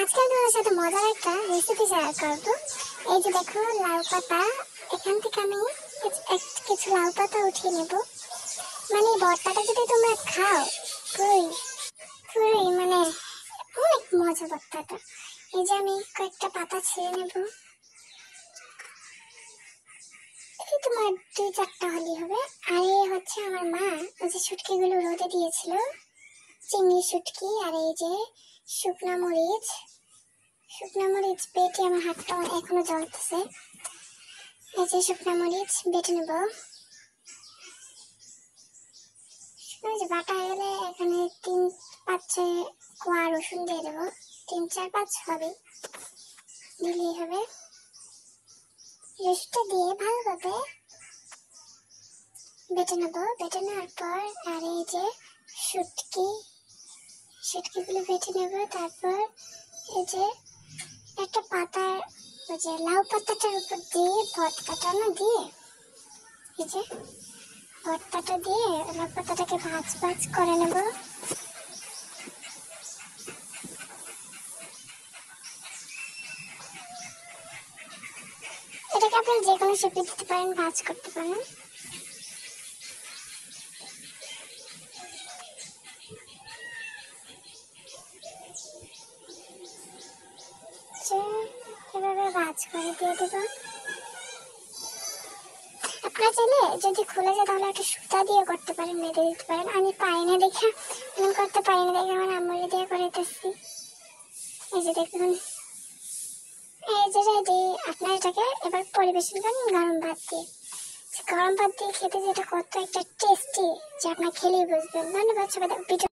আজকে আমি তোমাদের সাথে মজার একটা রেসিপি শেয়ার করব। এই যে দেখো লাউ পাতা, এখান থেকে আমি কিছু লাউ পাতা উঠিয়ে নেব। মানে ভর্তাটা যদি তোমরা খাও পুরোই পুরোই মানে অনেক মজা ভর্তাটা। এই যে আমি কয়েকটা পাতা ছিঁড়ে নেব। এই তোমার 2-4টা হলেই হবে। আর এই হচ্ছে আমার মা ওই যে শুটকিগুলো রোদে দিয়েছিল, চিংড়ি শুটকি। আর এই যে শুকনা মরিচ বেটে আমার হাতটা এখনো জ্বলতেছে। এই যে শুকনা মরিচ বেটে নেব। বাটা গেলে এখানে 3-5 কোয়া রসুন দিয়ে দেবো। 3-4-5 হবে, দিলেই হবে। রসুনটা দিয়ে ভালোভাবে বেটে নেব। বেটে নেওয়ার পর আর এই যে শুটকিগুলো বেটে নেব। তারপর এই যে একটা পাতা, ওই যে লাউ পাতাটার উপর দিয়ে ভর্তাটা না দিয়ে, এই যে ভর্তাটা দিয়ে লাউ পাতাটাকে ভাজ করে নেব। এটাকে আপনারা যে কোনো শেপে দিতে পারেন, ভাজ করতে পারেন। এভাবে ভাজ করে দিয়ে দেব। আপনারা চাইলে যদি খুলে যায় তাহলে একটা সুতা দিয়ে করতে পারেন, বেঁধে দিতে পারেন। আমি পারি না দেখে, আমি করতে পারি না দেখে আমার আম্মুরে দিয়ে করাইতেছি। এই যে দেখুন, এই যে রেডি। আপনারা এটাকে এবার পরিবেশন করেন গরম ভাত দিয়ে। গরম ভাত দিয়ে খেতে যেটা কত একটা টেস্টি, যে আপনার খেলেই বুঝবেন। ধন্যবাদ সবাই।